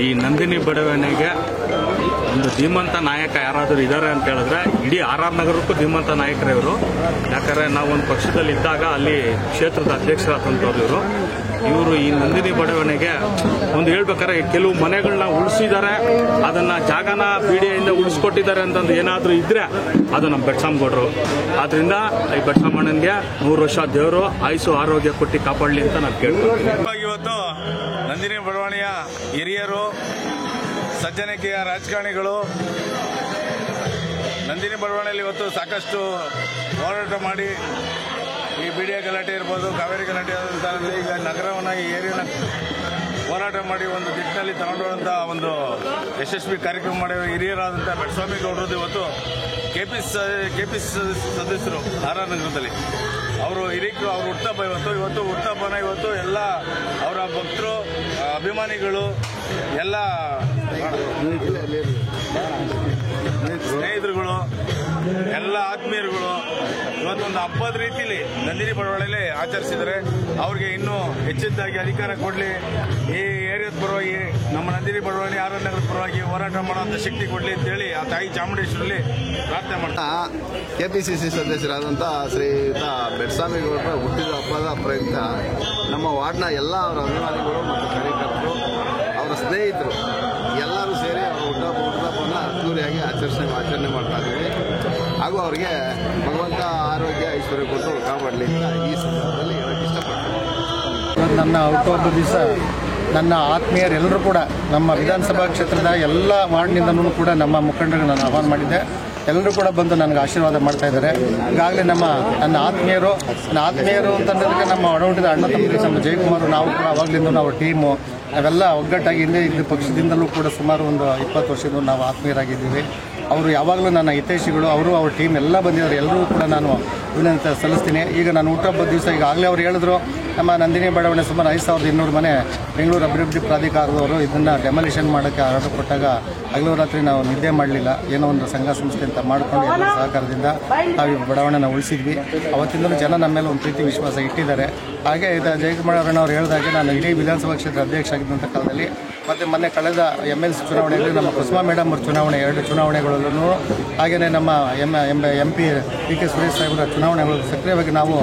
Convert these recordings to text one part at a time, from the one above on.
ಈ ನಂದಿನಿ ಬಡಾವಣೆಗೆ ಒಂದು ಧೀಮಂತ ನಾಯಕ ಯಾರಾದರೂ ಇದ್ದಾರೆ ಅಂತ ಹೇಳಿದ್ರೆ ಇಡೀ ಆರ್ ನಗರಕ್ಕೂ ಧೀಮಂತ ನಾಯಕರೇ ಇವರು. ಯಾಕಂದರೆ ನಾವೊಂದು ಪಕ್ಷದಲ್ಲಿ ಇದ್ದಾಗ ಅಲ್ಲಿ ಕ್ಷೇತ್ರದ ಅಧ್ಯಕ್ಷರಾದಂಥವ್ರು ಇವರು ಈ ನಂದಿನಿ ಬಡಾವಣೆಗೆ ಒಂದು ಹೇಳ್ಬೇಕಾದ್ರೆ ಕೆಲವು ಮನೆಗಳನ್ನ ಉಳಿಸಿದ್ದಾರೆ, ಅದನ್ನ ಜಾಗನ ಬಿಡಿಯಿಂದ ಉಳಿಸ್ಕೊಟ್ಟಿದ್ದಾರೆ ಅಂತಂದು ಏನಾದರೂ ಇದ್ರೆ ಅದು ನಮ್ಮ ಬೆಟ್ಸಾಮಗೌಡರು. ಆದ್ರಿಂದ ಈ ಬೆಟ್ಸಾಮಣ್ಣನಿಗೆ 100 ವರ್ಷ ದೇವರು ಆಯುಸು ಆರೋಗ್ಯ ಕೊಟ್ಟು ಕಾಪಾಡಲಿ ಅಂತ ನಾನು ಕೇಳ್ಕೊಳ್ತೀನಿ. ಇವತ್ತು ನಂದಿನಿ ಬಡಾವಣೆಯ ಹಿರಿಯರು, ಸಜ್ಜನಿಕೆಯ ರಾಜಕಾರಣಿಗಳು ನಂದಿನಿ ಬಡಾವಣೆಯಲ್ಲಿ ಇವತ್ತು ಸಾಕಷ್ಟು ಹೋರಾಟ ಮಾಡಿ ಈ ಬಿಡಿಯ ಗಲಾಟೆ ಇರ್ಬೋದು, ಕಾವೇರಿ ಗಲಾಟೆ ಆದಂಥ ಈಗ ನಗರವನ್ನು ಈ ಏರಿಯಾನ ಹೋರಾಟ ಮಾಡಿ ಒಂದು ದಿಟ್ಟಿನಲ್ಲಿ ತಗೊಂಡುವಂಥ ಒಂದು ಯಶಸ್ವಿ ಕಾರ್ಯಕ್ರಮ ಮಾಡಿ ಹಿರಿಯರಾದಂಥ ಬೆಟ್ಸ್ವಾಮಿ ಗೌಡರದ್ದು ಇವತ್ತು ಕೆಪಿ ಸದಸ್ಯರು ಆರ್ ನಗರದಲ್ಲಿ ಅವರು ಹಿರಿಯರು ಅವ್ರ ಹುಟ್ಟುಹಬ್ಬ ಇವತ್ತು ಹುಟ್ಟುಹಬ್ಬನ ಇವತ್ತು ಎಲ್ಲ ಅವರ ಭಕ್ತರು, ಅಭಿಮಾನಿಗಳು, ಎಲ್ಲ ಸ್ನೇಹಿತರುಗಳು, ಎಲ್ಲ ಆತ್ಮೀಯರುಗಳು ಇವತ್ತೊಂದು ಹಬ್ಬದ ರೀತಿಯಲ್ಲಿ ನಂದಿನಿ ಬಡಾವಣೆಯಲ್ಲಿ ಆಚರಿಸಿದರೆ ಅವ್ರಿಗೆ ಇನ್ನೂ ಹೆಚ್ಚಿನದಾಗಿ ಅಧಿಕಾರ ಕೊಡಲಿ, ಈ ಏರಿಯಾದ ಪರವಾಗಿ ನಮ್ಮ ನಂದಿನಿ ಬಡಾವಣೆ ಆರ್ ನಗರದ ಪರವಾಗಿ ಹೋರಾಟ ಮಾಡುವಂಥ ಶಕ್ತಿ ಕೊಡಲಿ ಅಂತೇಳಿ ಆ ತಾಯಿ ಚಾಮುಂಡೇಶ್ವರಲ್ಲಿ ಪ್ರಾರ್ಥನೆ ಮಾಡ್ತಾರೆ. ಕೆಪಿಸಿಸಿ ಸದಸ್ಯರಾದಂಥ ಶ್ರೀಯುತ ಬೆಟ್ಸ್ವಾಮಿ ಗೌಡರ ಹುಟ್ಟಿದ ಹಬ್ಬದ ಪ್ರಯುಕ್ತ ನಮ್ಮ ವಾರ್ಡ್ನ ಎಲ್ಲ ಅವರ ಅಭಿಮಾನಿಗಳು ಮತ್ತು ಕಾರ್ಯಕರ್ತರು, ಅವರ ಸ್ನೇಹಿತರು ಎಲ್ಲರೂ ಸೇರಿ ಅವರ ಹುಟ್ಟುಹಬ್ಬವನ್ನು ಅದ್ದೂರಿಯಾಗಿ ಆಚರಣೆ ಮಾಡ್ತಾ ಇದ್ದೀವಿ. ಹಾಗೂ ಅವರಿಗೆ ಭಗವಂತ ಆರೋಗ್ಯ ಐಶ್ವರ್ಯ ಕೊಟ್ಟು ಕಾಪಾಡಲಿ ಅಂತ ಈ ಸಂದರ್ಭದಲ್ಲಿ ಹೇಳಕ್ಕೆ ಇಷ್ಟಪಡ್ತೀನಿ. ನನ್ನ ಹುಟ್ಟುಹಬ್ಬ ದಿವಸ ನನ್ನ ಆತ್ಮೀಯರೆಲ್ಲರೂ ಕೂಡ ನಮ್ಮ ವಿಧಾನಸಭಾ ಕ್ಷೇತ್ರದ ಎಲ್ಲ ವಾರ್ಡ್ನಿಂದನೂ ಕೂಡ ನಮ್ಮ ಮುಖಂಡರಿಗೆ ನಾನು ಆಹ್ವಾನ ಮಾಡಿದ್ದೆ. ಎಲ್ಲರೂ ಕೂಡ ಬಂದು ನನಗೆ ಆಶೀರ್ವಾದ ಮಾಡ್ತಾ ಇದ್ದಾರೆ. ಈಗಾಗಲೇ ನನ್ನ ಆತ್ಮೀಯರು ಅಂತಂದ್ರೆ ನಮ್ಮ ಒಡಹುಟ್ಟಿದ ಅಣ್ಣ ತಮ್ಮರು ನಮ್ಮ ಜಯಕುಮಾರ್, ನಾವು ಕೂಡ ಅವಾಗಲಿಂದ ನಾವು ಟೀಮು ನಾವೆಲ್ಲ ಒಗ್ಗಟ್ಟಾಗಿ ಹಿಂದೆ ಇದ್ದ ಪಕ್ಷದಿಂದಲೂ ಕೂಡ ಸುಮಾರು ಒಂದು 20 ವರ್ಷದಿಂದ ನಾವು ಆತ್ಮೀಯರಾಗಿದ್ದೀವಿ. ಅವರು ಯಾವಾಗಲೂ ನನ್ನ ಹಿತೈಷಿಗಳು, ಅವ್ರ ಟೀಮ್ ಎಲ್ಲ ಬಂದಿದ್ದಾರೆ. ಎಲ್ಲರೂ ಕೂಡ ನಾನು ವಿನಂತಿ ಸಲ್ಲಿಸ್ತೀನಿ. ಈಗ ನಾನು ಹುಟ್ಟುಹಬ್ಬದ ದಿವಸ ಈಗಾಗಲೇ ಅವ್ರು ಹೇಳಿದ್ರು, ನಮ್ಮ ನಂದಿನಿ ಬಡಾವಣೆ ಸುಮಾರು 5200 ಮನೆ ಬೆಂಗಳೂರು ಅಭಿವೃದ್ಧಿ ಪ್ರಾಧಿಕಾರದವರು ಇದನ್ನು ಡೆಮಾಲಿಷನ್ ಮಾಡೋಕ್ಕೆ ಆರ್ಡರ್ ಕೊಟ್ಟಾಗ ಹಗಲು ರಾತ್ರಿ ನಾವು ನಿದ್ದೆ ಮಾಡಲಿಲ್ಲ. ಏನೋ ಒಂದು ಸಂಘ ಸಂಸ್ಥೆ ಅಂತ ಮಾಡಿಕೊಂಡು ಎಲ್ಲರ ಸಹಕಾರದಿಂದ ನಾವು ಈ ಬಡಾವಣೆನ ಉಳಿಸಿದ್ವಿ. ಅವತ್ತಿಂದಲೂ ಜನ ನಮ್ಮ ಮೇಲೆ ಒಂದು ಪ್ರೀತಿ ವಿಶ್ವಾಸ ಇಟ್ಟಿದ್ದಾರೆ. ಹಾಗೆ ಜಯಕುಮಾರ್ ಅವ್ರು ಹೇಳಿದಾಗೆ ನಾನು ಇಡೀ ವಿಧಾನಸಭಾ ಕ್ಷೇತ್ರ ಅಧ್ಯಕ್ಷ ಆಗಿದ್ದಂಥ ಕಾಲದಲ್ಲಿ ಮತ್ತು ಮೊನ್ನೆ ಕಳೆದ MLC ಚುನಾವಣೆಯಲ್ಲಿ ನಮ್ಮ ಕುಸುಮಾ ಮೇಡಮ್ ಅವ್ರ ಚುನಾವಣೆ 2 ಚುನಾವಣೆಗಳಲ್ಲೂ ಹಾಗೆಯೇ ನಮ್ಮ MP PK ಸುರೇಶ್ ಸಾಹೇಬರ ಚುನಾವಣೆಗಳು ಸಕ್ರಿಯವಾಗಿ ನಾವು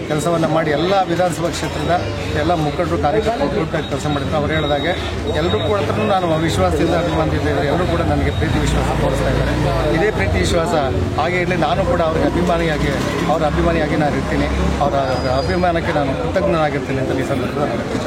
ಕೆಲಸವನ್ನು ಮಾಡಿ ಎಲ್ಲ ವಿಧಾನಸಭಾ ಕ್ಷೇತ್ರದ ಎಲ್ಲ ಮುಖಂಡರು ಕಾರ್ಯಕರ್ತರು ಒಟ್ಟಾಗಿ ಕೆಲಸ ಮಾಡಿದ್ರು. ಅವ್ರು ಹೇಳಿದಾಗೆ ಎಲ್ಲರೂ ಕೂಡ ನಾನು ವಿಶ್ವಾಸದಿಂದ ಅಭಿಮಾನಿಯಿಂದ ಎಲ್ಲರೂ ಕೂಡ ನನಗೆ ಪ್ರೀತಿ ವಿಶ್ವಾಸ ತೋರಿಸ್ತಾ ಇದ್ದಾರೆ. ಇದೇ ಪ್ರೀತಿ ವಿಶ್ವಾಸ ಹಾಗೆ ಇರಲಿ. ನಾನು ಕೂಡ ಅವ್ರ ಅಭಿಮಾನಿಯಾಗಿ ನಾನು ಇರ್ತೀನಿ. ಅವರ ಅಭಿಮಾನಕ್ಕೆ ನಾನು ಕೃತಜ್ಞನಾಗಿರ್ತೀನಿ ಅಂತ ಈ ಸಂದರ್ಭದಲ್ಲಿ